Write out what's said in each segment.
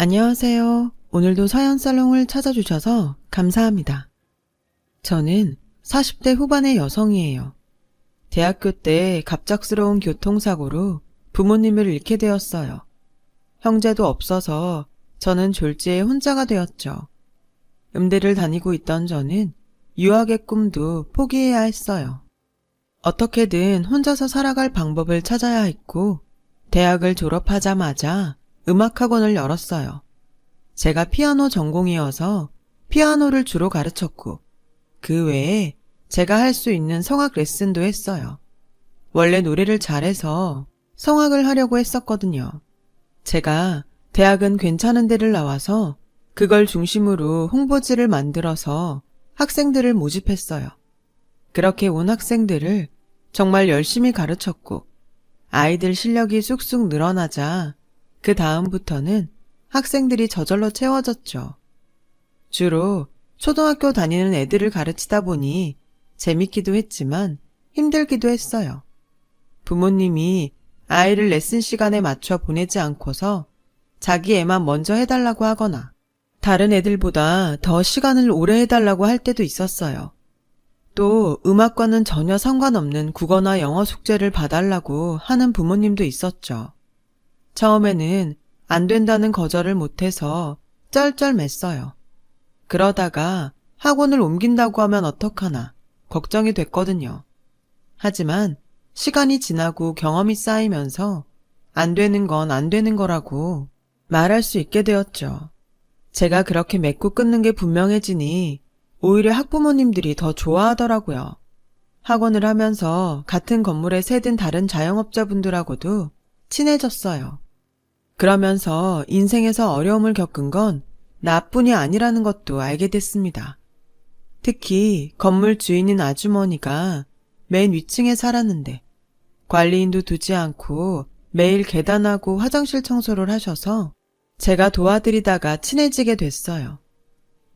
안녕하세요. 오늘도 사연살롱을 찾아주셔서 감사합니다. 저는 40대 후반의 여성이에요. 대학교 때 갑작스러운 교통사고로 부모님을 잃게 되었어요. 형제도 없어서 저는 졸지에 혼자가 되었죠. 음대를 다니고 있던 저는 유학의 꿈도 포기해야 했어요. 어떻게든 혼자서 살아갈 방법을 찾아야 했고, 대학을 졸업하자마자 음악학원을 열었어요. 제가 피아노 전공이어서 피아노를 주로 가르쳤고, 그 외에 제가 할 수 있는 성악 레슨도 했어요. 원래 노래를 잘해서 성악을 하려고 했었거든요. 제가 대학은 괜찮은 데를 나와서 그걸 중심으로 홍보지를 만들어서 학생들을 모집했어요. 그렇게 온 학생들을 정말 열심히 가르쳤고, 아이들 실력이 쑥쑥 늘어나자 그 다음부터는 학생들이 저절로 채워졌죠. 주로 초등학교 다니는 애들을 가르치다 보니 재밌기도 했지만 힘들기도 했어요. 부모님이 아이를 레슨 시간에 맞춰 보내지 않고서 자기 애만 먼저 해달라고 하거나 다른 애들보다 더 시간을 오래 해달라고 할 때도 있었어요. 또 음악과는 전혀 상관없는 국어나 영어 숙제를 봐달라고 하는 부모님도 있었죠. 처음에는 안 된다는 거절을 못해서 쩔쩔맸어요. 그러다가 학원을 옮긴다고 하면 어떡하나 걱정이 됐거든요. 하지만 시간이 지나고 경험이 쌓이면서 안 되는 건 안 되는 거라고 말할 수 있게 되었죠. 제가 그렇게 맺고 끊는 게 분명해지니 오히려 학부모님들이 더 좋아하더라고요. 학원을 하면서 같은 건물에 새든 다른 자영업자분들하고도 친해졌어요. 그러면서 인생에서 어려움을 겪은 건 나뿐이 아니라는 것도 알게 됐습니다. 특히 건물 주인인 아주머니가 맨 위층에 살았는데 관리인도 두지 않고 매일 계단하고 화장실 청소를 하셔서 제가 도와드리다가 친해지게 됐어요.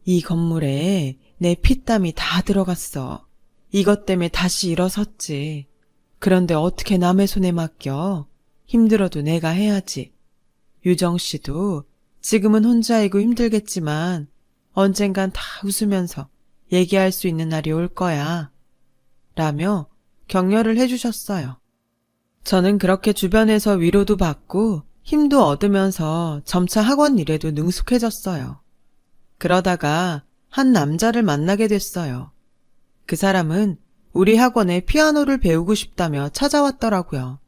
이 건물에 내 피땀이 다 들어갔어. 이것 때문에 다시 일어섰지. 그런데 어떻게 남의 손에 맡겨? 힘들어도 내가 해야지. 유정 씨도 지금은 혼자이고 힘들겠지만 언젠간 다 웃으면서 얘기할 수 있는 날이 올 거야. 라며 격려를 해주셨어요. 저는 그렇게 주변에서 위로도 받고 힘도 얻으면서 점차 학원 일에도 능숙해졌어요. 그러다가 한 남자를 만나게 됐어요. 그 사람은 우리 학원에 피아노를 배우고 싶다며 찾아왔더라고요.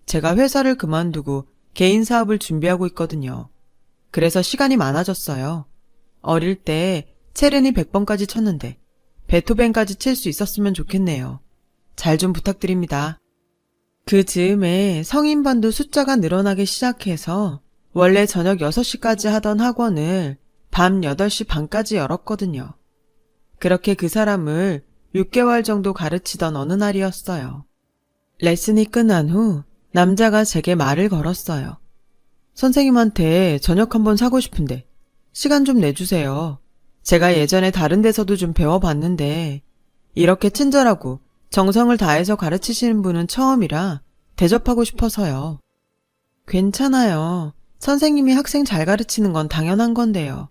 제가 회사를 그만두고 개인 사업을 준비하고 있거든요. 그래서 시간이 많아졌어요. 어릴 때 체르니 100번까지 쳤는데 베토벤까지 칠 수 있었으면 좋겠네요. 잘 좀 부탁드립니다. 그 즈음에 성인반도 숫자가 늘어나기 시작해서 원래 저녁 6시까지 하던 학원을 밤 8시 반까지 열었거든요. 그렇게 그 사람을 6개월 정도 가르치던 어느 날이었어요. 레슨이 끝난 후 남자가 제게 말을 걸었어요. 선생님한테 저녁 한번 사고 싶은데 시간 좀 내주세요. 제가 예전에 다른 데서도 좀 배워봤는데 이렇게 친절하고 정성을 다해서 가르치시는 분은 처음이라 대접하고 싶어서요. 괜찮아요. 선생님이 학생 잘 가르치는 건 당연한 건데요.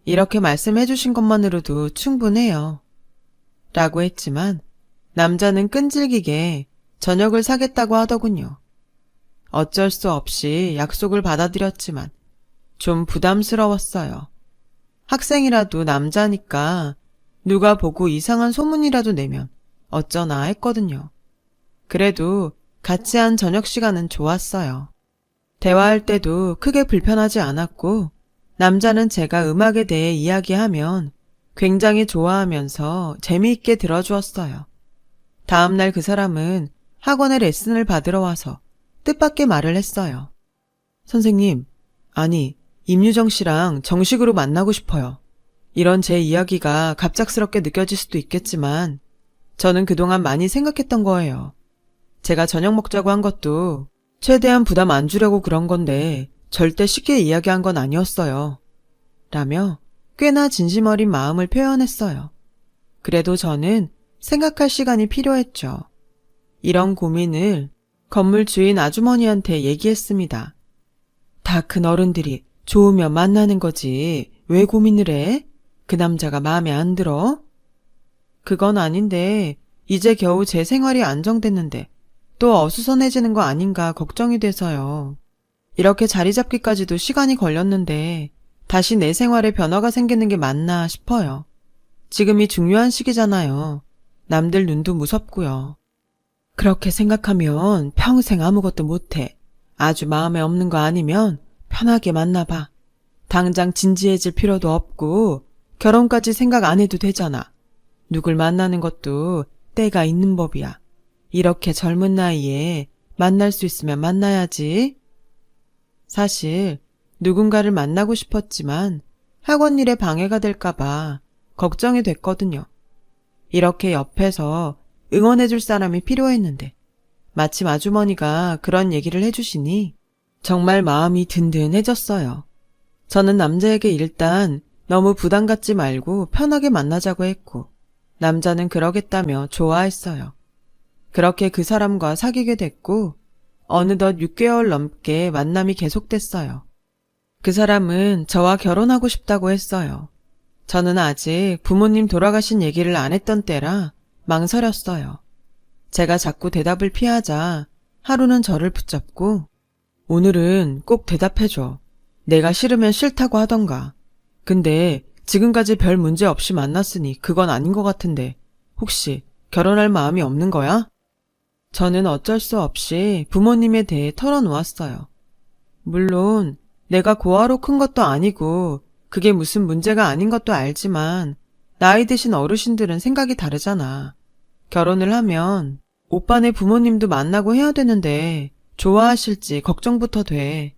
이렇게 말씀해 주신 것만으로도 충분해요. 라고 했지만 남자는 끈질기게 저녁을 사겠다고 하더군요. 어쩔 수 없이 약속을 받아들였지만 좀 부담스러웠어요. 학생이라도 남자니까 누가 보고 이상한 소문이라도 내면 어쩌나 했거든요. 그래도 같이 한 저녁 시간은 좋았어요. 대화할 때도 크게 불편하지 않았고 남자는 제가 음악에 대해 이야기하면 굉장히 좋아하면서 재미있게 들어주었어요. 다음날 그 사람은 학원에 레슨을 받으러 와서 뜻밖의 말을 했어요. 선생님, 아니, 임유정 씨랑 정식으로 만나고 싶어요. 이런 제 이야기가 갑작스럽게 느껴질 수도 있겠지만 저는 그동안 많이 생각했던 거예요. 제가 저녁 먹자고 한 것도 최대한 부담 안 주려고 그런 건데 절대 쉽게 이야기한 건 아니었어요. 라며 꽤나 진심 어린 마음을 표현했어요. 그래도 저는 생각할 시간이 필요했죠. 이런 고민을 건물 주인 아주머니한테 얘기했습니다. 다 큰 어른들이 좋으면 만나는 거지. 왜 고민을 해? 그 남자가 마음에 안 들어? 그건 아닌데 이제 겨우 제 생활이 안정됐는데 또 어수선해지는 거 아닌가 걱정이 돼서요. 이렇게 자리 잡기까지도 시간이 걸렸는데 다시 내 생활에 변화가 생기는 게 맞나 싶어요. 지금이 중요한 시기잖아요. 남들 눈도 무섭고요. 그렇게 생각하면 평생 아무것도 못해. 아주 마음에 없는 거 아니면 편하게 만나봐. 당장 진지해질 필요도 없고 결혼까지 생각 안 해도 되잖아. 누굴 만나는 것도 때가 있는 법이야. 이렇게 젊은 나이에 만날 수 있으면 만나야지. 사실 누군가를 만나고 싶었지만 학원 일에 방해가 될까봐 걱정이 됐거든요. 이렇게 옆에서 응원해줄 사람이 필요했는데 마침 아주머니가 그런 얘기를 해주시니 정말 마음이 든든해졌어요. 저는 남자에게 일단 너무 부담 갖지 말고 편하게 만나자고 했고 남자는 그러겠다며 좋아했어요. 그렇게 그 사람과 사귀게 됐고 어느덧 6개월 넘게 만남이 계속됐어요. 그 사람은 저와 결혼하고 싶다고 했어요. 저는 아직 부모님 돌아가신 얘기를 안 했던 때라 망설였어요. 제가 자꾸 대답을 피하자 하루는 저를 붙잡고 오늘은 꼭 대답해줘. 내가 싫으면 싫다고 하던가. 근데 지금까지 별 문제 없이 만났으니 그건 아닌 것 같은데 혹시 결혼할 마음이 없는 거야? 저는 어쩔 수 없이 부모님에 대해 털어놓았어요. 물론 내가 고아로 큰 것도 아니고 그게 무슨 문제가 아닌 것도 알지만 나이 드신 어르신들은 생각이 다르잖아. 결혼을 하면 오빠네 부모님도 만나고 해야 되는데 좋아하실지 걱정부터 돼.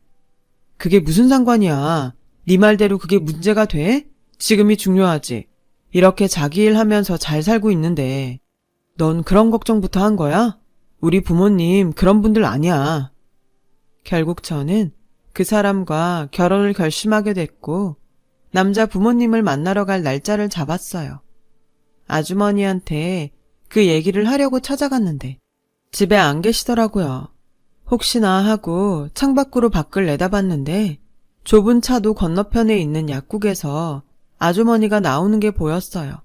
그게 무슨 상관이야. 네 말대로 그게 문제가 돼? 지금이 중요하지. 이렇게 자기 일 하면서 잘 살고 있는데 넌 그런 걱정부터 한 거야? 우리 부모님 그런 분들 아니야. 결국 저는 그 사람과 결혼을 결심하게 됐고 남자 부모님을 만나러 갈 날짜를 잡았어요. 아주머니한테 그 얘기를 하려고 찾아갔는데 집에 안 계시더라고요. 혹시나 하고 창밖으로 밖을 내다봤는데 좁은 차도 건너편에 있는 약국에서 아주머니가 나오는 게 보였어요.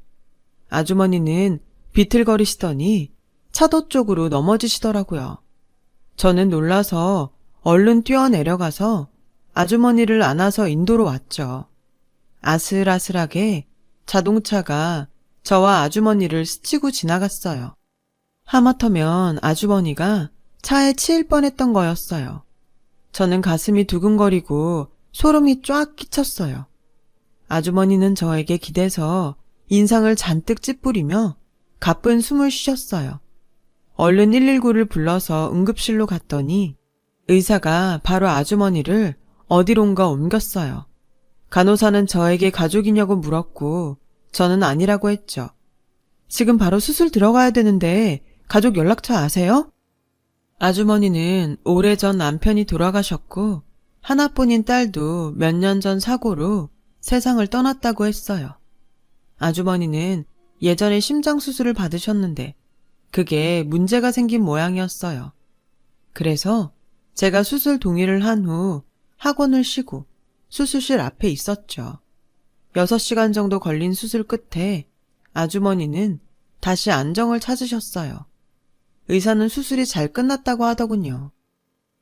아주머니는 비틀거리시더니 차도 쪽으로 넘어지시더라고요. 저는 놀라서 얼른 뛰어내려가서 아주머니를 안아서 인도로 왔죠. 아슬아슬하게 자동차가 저와 아주머니를 스치고 지나갔어요. 하마터면 아주머니가 차에 치일 뻔했던 거였어요. 저는 가슴이 두근거리고 소름이 쫙 끼쳤어요. 아주머니는 저에게 기대서 인상을 잔뜩 찌푸리며 가쁜 숨을 쉬셨어요. 얼른 119를 불러서 응급실로 갔더니 의사가 바로 아주머니를 어디론가 옮겼어요. 간호사는 저에게 가족이냐고 물었고 저는 아니라고 했죠. 지금 바로 수술 들어가야 되는데 가족 연락처 아세요? 아주머니는 오래전 남편이 돌아가셨고 하나뿐인 딸도 몇 년 전 사고로 세상을 떠났다고 했어요. 아주머니는 예전에 심장수술을 받으셨는데 그게 문제가 생긴 모양이었어요. 그래서 제가 수술 동의를 한 후 학원을 쉬고 수술실 앞에 있었죠. 6시간 정도 걸린 수술 끝에 아주머니는 다시 안정을 찾으셨어요. 의사는 수술이 잘 끝났다고 하더군요.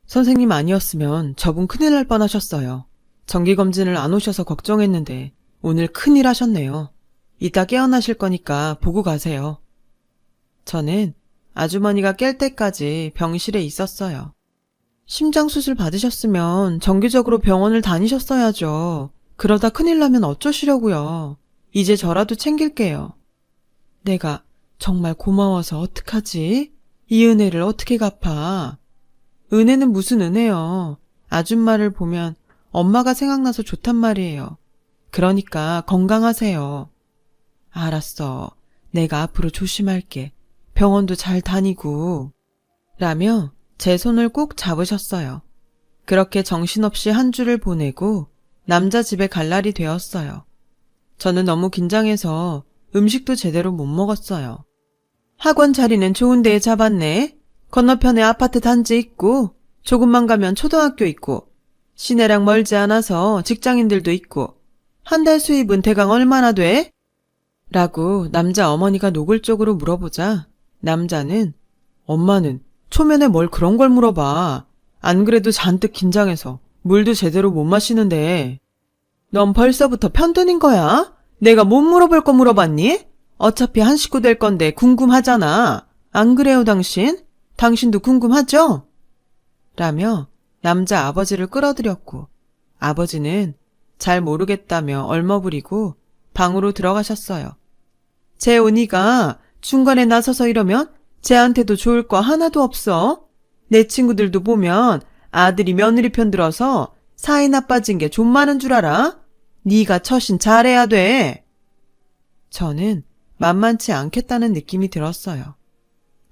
선생님 아니었으면 저분 큰일 날 뻔하셨어요. 정기검진을 안 오셔서 걱정했는데 오늘 큰일 하셨네요. 이따 깨어나실 거니까 보고 가세요. 저는 아주머니가 깰 때까지 병실에 있었어요. 심장수술 받으셨으면 정기적으로 병원을 다니셨어야죠. 그러다 큰일 나면 어쩌시려고요. 이제 저라도 챙길게요. 내가 정말 고마워서 어떡하지? 이 은혜를 어떻게 갚아? 은혜는 무슨 은혜요. 아줌마를 보면 엄마가 생각나서 좋단 말이에요. 그러니까 건강하세요. 알았어. 내가 앞으로 조심할게. 병원도 잘 다니고. 라며 제 손을 꼭 잡으셨어요. 그렇게 정신없이 한 주를 보내고 남자 집에 갈 날이 되었어요. 저는 너무 긴장해서 음식도 제대로 못 먹었어요. 학원 자리는 좋은 데에 잡았네. 건너편에 아파트 단지 있고 조금만 가면 초등학교 있고 시내랑 멀지 않아서 직장인들도 있고 한 달 수입은 대강 얼마나 돼? 라고 남자 어머니가 노골적으로 물어보자 남자는 엄마는 초면에 뭘 그런 걸 물어봐. 안 그래도 잔뜩 긴장해서 물도 제대로 못 마시는데. 넌 벌써부터 편드는 거야? 내가 못 물어볼 거 물어봤니? 어차피 한 식구 될 건데 궁금하잖아. 안 그래요, 당신? 당신도 궁금하죠? 라며 남자 아버지를 끌어들였고 아버지는 잘 모르겠다며 얼머부리고 방으로 들어가셨어요. 재훈이가 중간에 나서서 이러면 쟤한테도 좋을 거 하나도 없어. 내 친구들도 보면 아들이 며느리 편 들어서 사이 나빠진 게 좀 많은 줄 알아? 네가 처신 잘해야 돼. 저는 만만치 않겠다는 느낌이 들었어요.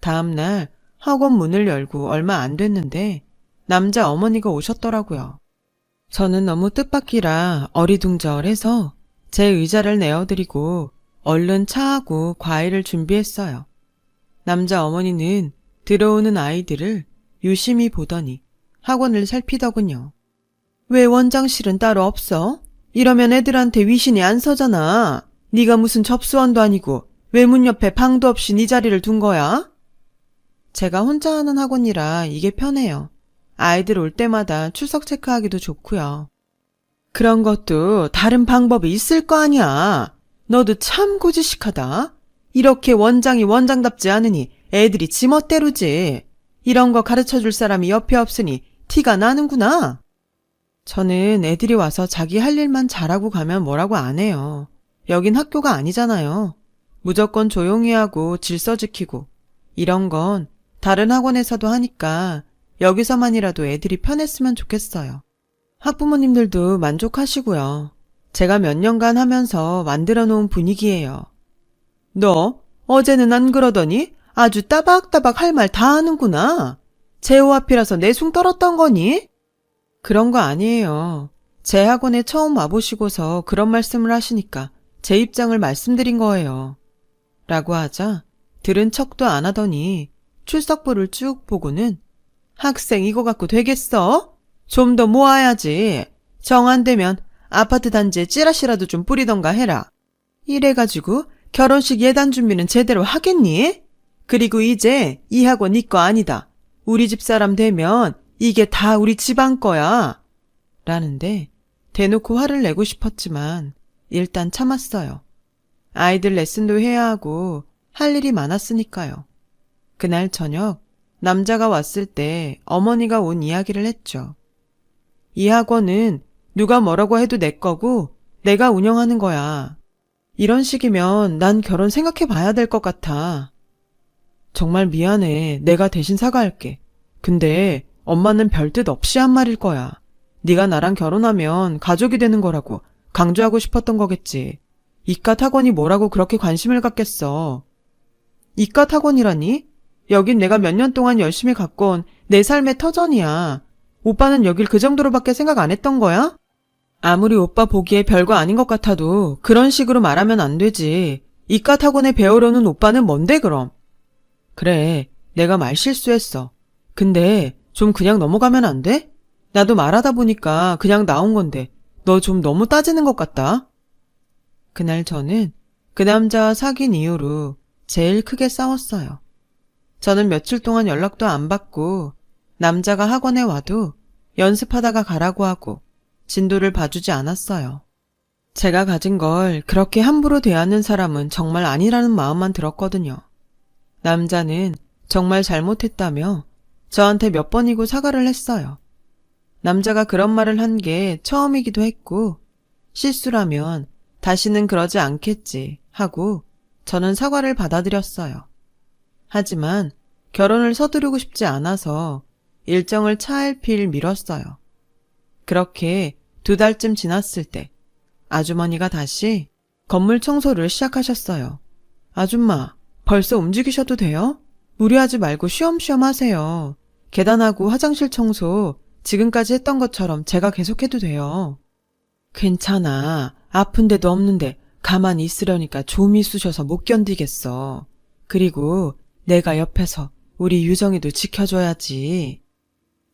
다음날 학원 문을 열고 얼마 안 됐는데 남자 어머니가 오셨더라고요. 저는 너무 뜻밖이라 어리둥절해서 제 의자를 내어드리고 얼른 차하고 과일을 준비했어요. 남자 어머니는 들어오는 아이들을 유심히 보더니 학원을 살피더군요. 왜 원장실은 따로 없어? 이러면 애들한테 위신이 안 서잖아. 네가 무슨 접수원도 아니고 왜 문 옆에 방도 없이 네 자리를 둔 거야? 제가 혼자 하는 학원이라 이게 편해요. 아이들 올 때마다 출석 체크하기도 좋고요. 그런 것도 다른 방법이 있을 거 아니야. 너도 참 고지식하다. 이렇게 원장이 원장답지 않으니 애들이 지멋대로지. 이런 거 가르쳐줄 사람이 옆에 없으니 티가 나는구나. 저는 애들이 와서 자기 할 일만 잘하고 가면 뭐라고 안 해요. 여긴 학교가 아니잖아요. 무조건 조용히 하고 질서 지키고 이런 건 다른 학원에서도 하니까 여기서만이라도 애들이 편했으면 좋겠어요. 학부모님들도 만족하시고요. 제가 몇 년간 하면서 만들어 놓은 분위기예요. 너 어제는 안 그러더니 아주 따박따박 할 말 다 하는구나. 제호 앞이라서 내숭 떨었던 거니? 그런 거 아니에요. 제 학원에 처음 와보시고서 그런 말씀을 하시니까 제 입장을 말씀드린 거예요. 라고 하자 들은 척도 안 하더니 출석부를 쭉 보고는 학생 이거 갖고 되겠어? 좀 더 모아야지. 정 안 되면 아파트 단지에 찌라시라도 좀 뿌리던가 해라. 이래가지고 결혼식 예단 준비는 제대로 하겠니? 그리고 이제 이 학원 네 거 아니다. 우리 집 사람 되면 이게 다 우리 집안 거야. 라는데 대놓고 화를 내고 싶었지만 일단 참았어요. 아이들 레슨도 해야 하고 할 일이 많았으니까요. 그날 저녁 남자가 왔을 때 어머니가 온 이야기를 했죠. 이 학원은 누가 뭐라고 해도 내 거고 내가 운영하는 거야. 이런 식이면 난 결혼 생각해 봐야 될 것 같아. 정말 미안해. 내가 대신 사과할게. 근데 엄마는 별뜻 없이 한 말일 거야. 네가 나랑 결혼하면 가족이 되는 거라고 강조하고 싶었던 거겠지. 이깟 학원이 뭐라고 그렇게 관심을 갖겠어. 이깟 학원이라니? 여긴 내가 몇 년 동안 열심히 가꿔온 내 삶의 터전이야. 오빠는 여길 그 정도로밖에 생각 안 했던 거야? 아무리 오빠 보기에 별거 아닌 것 같아도 그런 식으로 말하면 안 되지. 이깟 학원에 배우러는 오빠는 뭔데 그럼? 그래, 내가 말 실수했어. 근데 좀 그냥 넘어가면 안 돼? 나도 말하다 보니까 그냥 나온 건데 너 좀 너무 따지는 것 같다. 그날 저는 그 남자와 사귄 이후로 제일 크게 싸웠어요. 저는 며칠 동안 연락도 안 받고 남자가 학원에 와도 연습하다가 가라고 하고 진도를 봐주지 않았어요. 제가 가진 걸 그렇게 함부로 대하는 사람은 정말 아니라는 마음만 들었거든요. 남자는 정말 잘못했다며 저한테 몇 번이고 사과를 했어요. 남자가 그런 말을 한 게 처음이기도 했고 실수라면 다시는 그러지 않겠지 하고 저는 사과를 받아들였어요. 하지만 결혼을 서두르고 싶지 않아서 일정을 차일피일 미뤘어요. 그렇게 2달쯤 지났을 때 아주머니가 다시 건물 청소를 시작하셨어요. 아줌마, 벌써 움직이셔도 돼요? 무리하지 말고 쉬엄쉬엄 하세요. 계단하고 화장실 청소 지금까지 했던 것처럼 제가 계속해도 돼요. 괜찮아. 아픈 데도 없는데 가만히 있으려니까 좀이 쑤셔서 못 견디겠어. 그리고 내가 옆에서 우리 유정이도 지켜줘야지.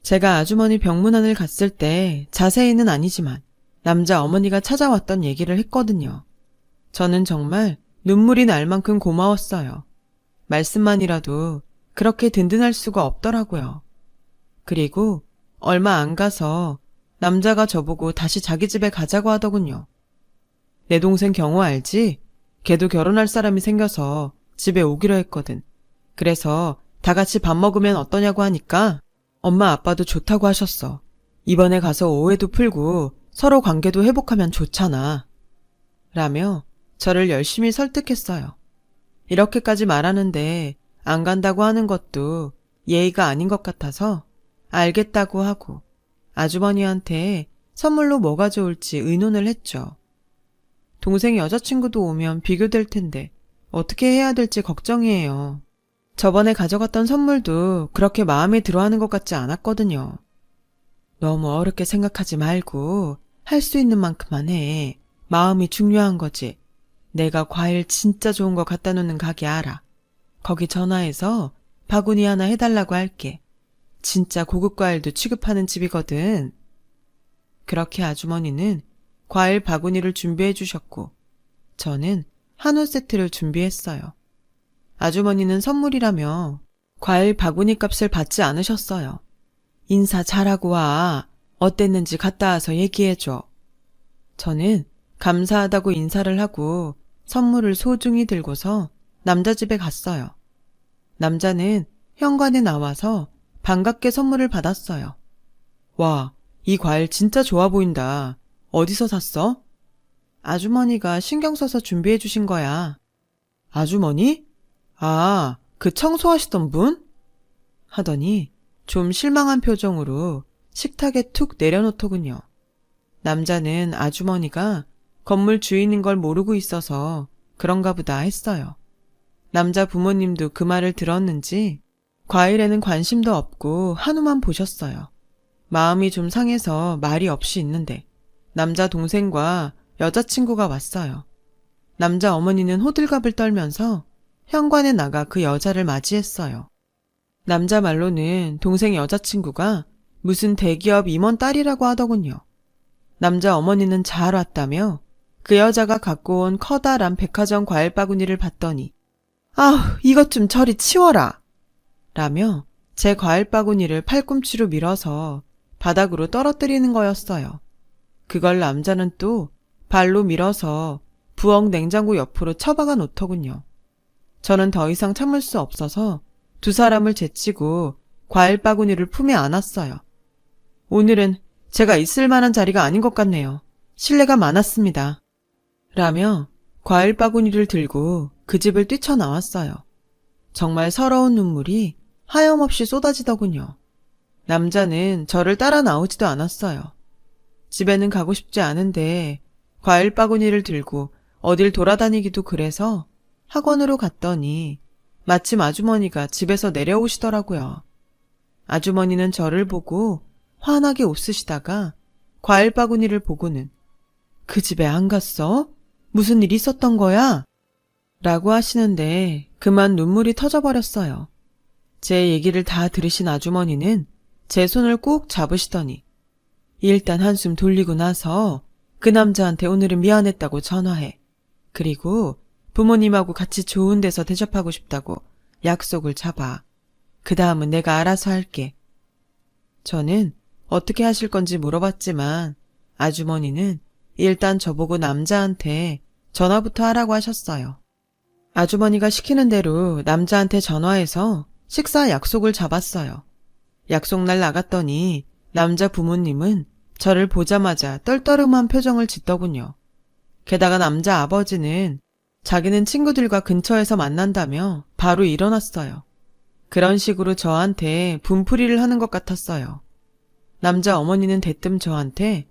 제가 아주머니 병문안을 갔을 때 자세히는 아니지만 남자 어머니가 찾아왔던 얘기를 했거든요. 저는 정말 눈물이 날 만큼 고마웠어요. 말씀만이라도 그렇게 든든할 수가 없더라고요. 그리고 얼마 안 가서 남자가 저보고 다시 자기 집에 가자고 하더군요. 내 동생 경호 알지? 걔도 결혼할 사람이 생겨서 집에 오기로 했거든. 그래서 다 같이 밥 먹으면 어떠냐고 하니까 엄마 아빠도 좋다고 하셨어. 이번에 가서 오해도 풀고 서로 관계도 회복하면 좋잖아. 라며 저를 열심히 설득했어요. 이렇게까지 말하는데 안 간다고 하는 것도 예의가 아닌 것 같아서 알겠다고 하고 아주머니한테 선물로 뭐가 좋을지 의논을 했죠. 동생 여자친구도 오면 비교될 텐데 어떻게 해야 될지 걱정이에요. 저번에 가져갔던 선물도 그렇게 마음에 들어하는 것 같지 않았거든요. 너무 어렵게 생각하지 말고 할 수 있는 만큼만 해. 마음이 중요한 거지. 내가 과일 진짜 좋은 거 갖다 놓는 가게 알아. 거기 전화해서 바구니 하나 해달라고 할게. 진짜 고급 과일도 취급하는 집이거든. 그렇게 아주머니는 과일 바구니를 준비해 주셨고 저는 한우 세트를 준비했어요. 아주머니는 선물이라며 과일 바구니 값을 받지 않으셨어요. 인사 잘하고 와. 어땠는지 갔다 와서 얘기해줘. 저는 감사하다고 인사를 하고 선물을 소중히 들고서 남자 집에 갔어요. 남자는 현관에 나와서 반갑게 선물을 받았어요. 와, 이 과일 진짜 좋아 보인다. 어디서 샀어? 아주머니가 신경 써서 준비해 주신 거야. 아주머니? 아, 그 청소하시던 분? 하더니 좀 실망한 표정으로 식탁에 툭 내려놓더군요. 남자는 아주머니가 건물 주인인 걸 모르고 있어서 그런가 보다 했어요. 남자 부모님도 그 말을 들었는지 과일에는 관심도 없고 한우만 보셨어요. 마음이 좀 상해서 말이 없이 있는데 남자 동생과 여자친구가 왔어요. 남자 어머니는 호들갑을 떨면서 현관에 나가 그 여자를 맞이했어요. 남자 말로는 동생 여자친구가 무슨 대기업 임원 딸이라고 하더군요. 남자 어머니는 잘 왔다며 그 여자가 갖고 온 커다란 백화점 과일 바구니를 봤더니 아우, 이것 좀 저리 치워라! 라며 제 과일 바구니를 팔꿈치로 밀어서 바닥으로 떨어뜨리는 거였어요. 그걸 남자는 또 발로 밀어서 부엌 냉장고 옆으로 처박아 놓더군요. 저는 더 이상 참을 수 없어서 두 사람을 제치고 과일 바구니를 품에 안았어요. 오늘은 제가 있을 만한 자리가 아닌 것 같네요. 실례가 많았습니다. 라며 과일 바구니를 들고 그 집을 뛰쳐나왔어요. 정말 서러운 눈물이 하염없이 쏟아지더군요. 남자는 저를 따라 나오지도 않았어요. 집에는 가고 싶지 않은데 과일 바구니를 들고 어딜 돌아다니기도 그래서 학원으로 갔더니 마침 아주머니가 집에서 내려오시더라고요. 아주머니는 저를 보고 환하게 웃으시다가 과일 바구니를 보고는 그 집에 안 갔어? 무슨 일 있었던 거야? 라고 하시는데 그만 눈물이 터져버렸어요. 제 얘기를 다 들으신 아주머니는 제 손을 꾹 잡으시더니 일단 한숨 돌리고 나서 그 남자한테 오늘은 미안했다고 전화해. 그리고 부모님하고 같이 좋은 데서 대접하고 싶다고 약속을 잡아. 그 다음은 내가 알아서 할게. 저는 어떻게 하실 건지 물어봤지만 아주머니는 일단 저보고 남자한테 전화부터 하라고 하셨어요. 아주머니가 시키는 대로 남자한테 전화해서 식사 약속을 잡았어요. 약속날 나갔더니 남자 부모님은 저를 보자마자 떨떠름한 표정을 짓더군요. 게다가 남자 아버지는 자기는 친구들과 근처에서 만난다며 바로 일어났어요. 그런 식으로 저한테 분풀이를 하는 것 같았어요. 남자 어머니는 대뜸 저한테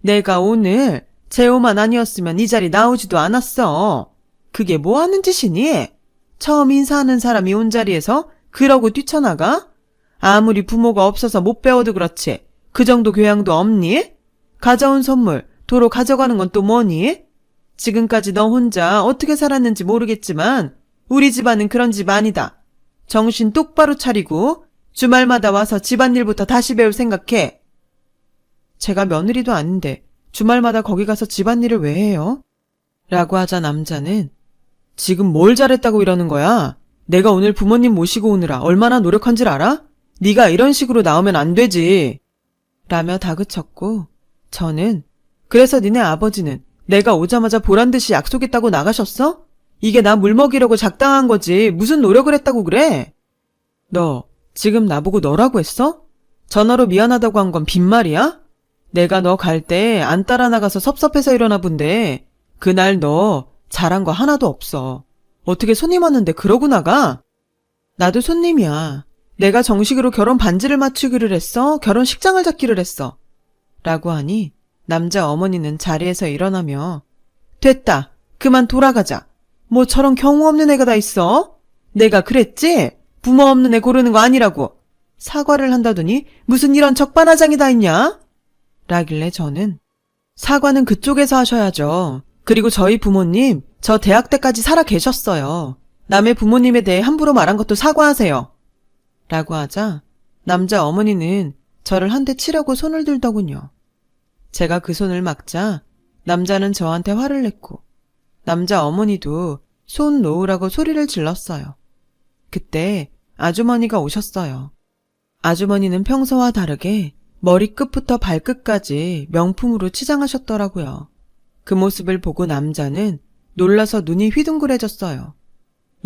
내가 오늘 재호만 아니었으면 이 자리 나오지도 않았어. 그게 뭐 하는 짓이니? 처음 인사하는 사람이 온 자리에서 그러고 뛰쳐나가? 아무리 부모가 없어서 못 배워도 그렇지 그 정도 교양도 없니? 가져온 선물 도로 가져가는 건 또 뭐니? 지금까지 너 혼자 어떻게 살았는지 모르겠지만 우리 집안은 그런 집 아니다. 정신 똑바로 차리고 주말마다 와서 집안일부터 다시 배울 생각해. 제가 며느리도 아닌데 주말마다 거기 가서 집안일을 왜 해요? 라고 하자 남자는 지금 뭘 잘했다고 이러는 거야? 내가 오늘 부모님 모시고 오느라 얼마나 노력한 줄 알아? 네가 이런 식으로 나오면 안 되지. 라며 다그쳤고 저는 그래서 니네 아버지는 내가 오자마자 보란듯이 약속했다고 나가셨어? 이게 나 물 먹이려고 작당한 거지 무슨 노력을 했다고 그래? 너 지금 나보고 너라고 했어? 전화로 미안하다고 한 건 빈말이야? 내가 너 갈 때 안 따라 나가서 섭섭해서 이러나 본데 그날 너 잘한 거 하나도 없어. 어떻게 손님 왔는데 그러고 나가? 나도 손님이야. 내가 정식으로 결혼 반지를 맞추기를 했어? 결혼식장을 잡기를 했어? 라고 하니 남자 어머니는 자리에서 일어나며 됐다. 그만 돌아가자. 뭐 저런 경우 없는 애가 다 있어? 내가 그랬지? 부모 없는 애 고르는 거 아니라고. 사과를 한다더니 무슨 이런 적반하장이 다 있냐? 라길래 저는 사과는 그쪽에서 하셔야죠. 그리고 저희 부모님 저 대학 때까지 살아 계셨어요. 남의 부모님에 대해 함부로 말한 것도 사과하세요. 라고 하자 남자 어머니는 저를 한 대 치려고 손을 들더군요. 제가 그 손을 막자 남자는 저한테 화를 냈고 남자 어머니도 손 놓으라고 소리를 질렀어요. 그때 아주머니가 오셨어요. 아주머니는 평소와 다르게 머리끝부터 발끝까지 명품으로 치장하셨더라고요. 그 모습을 보고 남자는 놀라서 눈이 휘둥그레졌어요.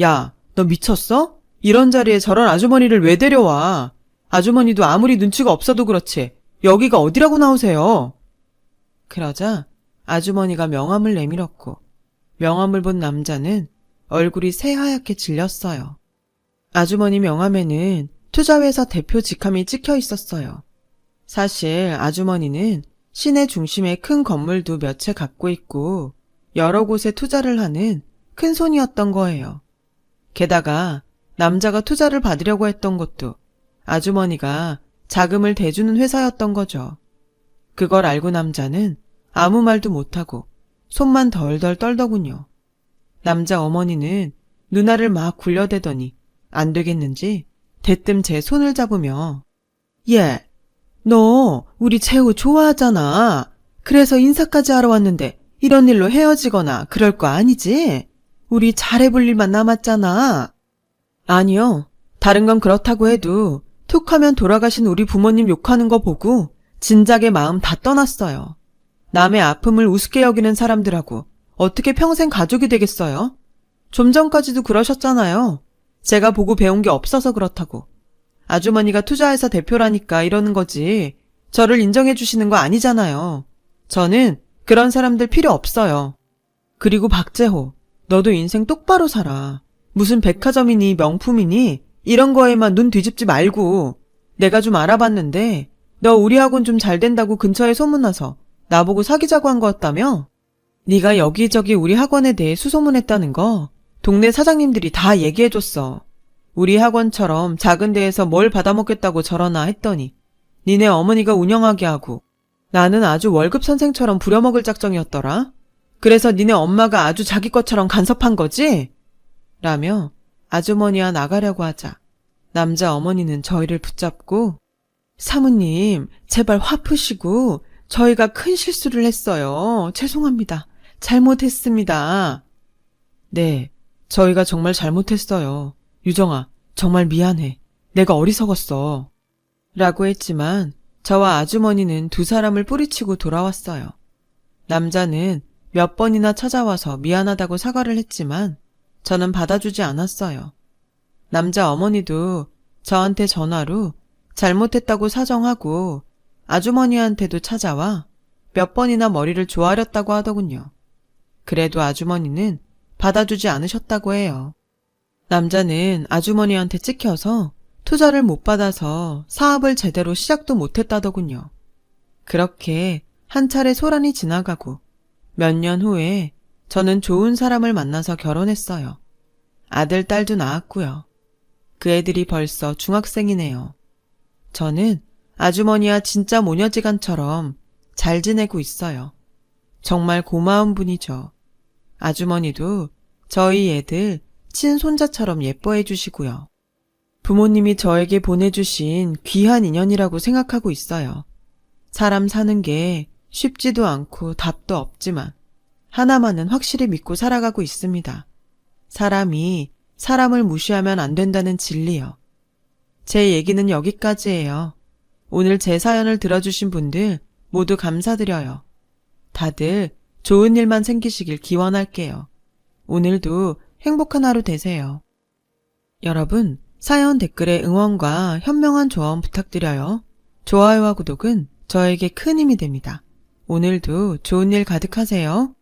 야, 너 미쳤어? 이런 자리에 저런 아주머니를 왜 데려와? 아주머니도 아무리 눈치가 없어도 그렇지. 여기가 어디라고 나오세요? 그러자 아주머니가 명함을 내밀었고 명함을 본 남자는 얼굴이 새하얗게 질렸어요. 아주머니 명함에는 투자회사 대표 직함이 찍혀 있었어요. 사실 아주머니는 시내 중심에 큰 건물도 몇 채 갖고 있고 여러 곳에 투자를 하는 큰 손이었던 거예요. 게다가 남자가 투자를 받으려고 했던 것도 아주머니가 자금을 대주는 회사였던 거죠. 그걸 알고 남자는 아무 말도 못하고 손만 덜덜 떨더군요. 남자 어머니는 누나를 막 굴려대더니 안 되겠는지 대뜸 제 손을 잡으며 얘, 너 우리 재우 좋아하잖아. 그래서 인사까지 하러 왔는데 이런 일로 헤어지거나 그럴 거 아니지? 우리 잘해볼 일만 남았잖아. 아니요. 다른 건 그렇다고 해도 툭 하면 돌아가신 우리 부모님 욕하는 거 보고 진작에 마음 다 떠났어요. 남의 아픔을 우습게 여기는 사람들하고 어떻게 평생 가족이 되겠어요? 좀 전까지도 그러셨잖아요. 제가 보고 배운 게 없어서 그렇다고. 아주머니가 투자회사 대표라니까 이러는 거지 저를 인정해 주시는 거 아니잖아요. 저는 그런 사람들 필요 없어요. 그리고 박재호, 너도 인생 똑바로 살아. 무슨 백화점이니 명품이니 이런 거에만 눈 뒤집지 말고. 내가 좀 알아봤는데 너 우리 학원 좀 잘 된다고 근처에 소문나서 나보고 사귀자고 한 거였다며? 네가 여기저기 우리 학원에 대해 수소문했다는 거 동네 사장님들이 다 얘기해줬어. 우리 학원처럼 작은 데에서 뭘 받아먹겠다고 저러나 했더니 니네 어머니가 운영하게 하고 나는 아주 월급 선생처럼 부려먹을 작정이었더라. 그래서 니네 엄마가 아주 자기 것처럼 간섭한 거지? 라며 아주머니와 나가려고 하자 남자 어머니는 저희를 붙잡고 사모님 제발 화 푸시고 저희가 큰 실수를 했어요. 죄송합니다. 잘못했습니다. 네, 저희가 정말 잘못했어요. 유정아, 정말 미안해. 내가 어리석었어. 라고 했지만 저와 아주머니는 두 사람을 뿌리치고 돌아왔어요. 남자는 몇 번이나 찾아와서 미안하다고 사과를 했지만 저는 받아주지 않았어요. 남자 어머니도 저한테 전화로 잘못했다고 사정하고 아주머니한테도 찾아와 몇 번이나 머리를 조아렸다고 하더군요. 그래도 아주머니는 받아주지 않으셨다고 해요. 남자는 아주머니한테 찍혀서 투자를 못 받아서 사업을 제대로 시작도 못했다더군요. 그렇게 한 차례 소란이 지나가고 몇 년 후에 저는 좋은 사람을 만나서 결혼했어요. 아들, 딸도 낳았고요. 그 애들이 벌써 중학생이네요. 저는 아주머니와 진짜 모녀지간처럼 잘 지내고 있어요. 정말 고마운 분이죠. 아주머니도 저희 애들 친손자처럼 예뻐해 주시고요. 부모님이 저에게 보내주신 귀한 인연이라고 생각하고 있어요. 사람 사는 게 쉽지도 않고 답도 없지만 하나만은 확실히 믿고 살아가고 있습니다. 사람이 사람을 무시하면 안 된다는 진리요. 제 얘기는 여기까지예요. 오늘 제 사연을 들어주신 분들 모두 감사드려요. 다들 좋은 일만 생기시길 기원할게요. 오늘도 행복한 하루 되세요. 여러분, 사연 댓글에 응원과 현명한 조언 부탁드려요. 좋아요와 구독은 저에게 큰 힘이 됩니다. 오늘도 좋은 일 가득하세요.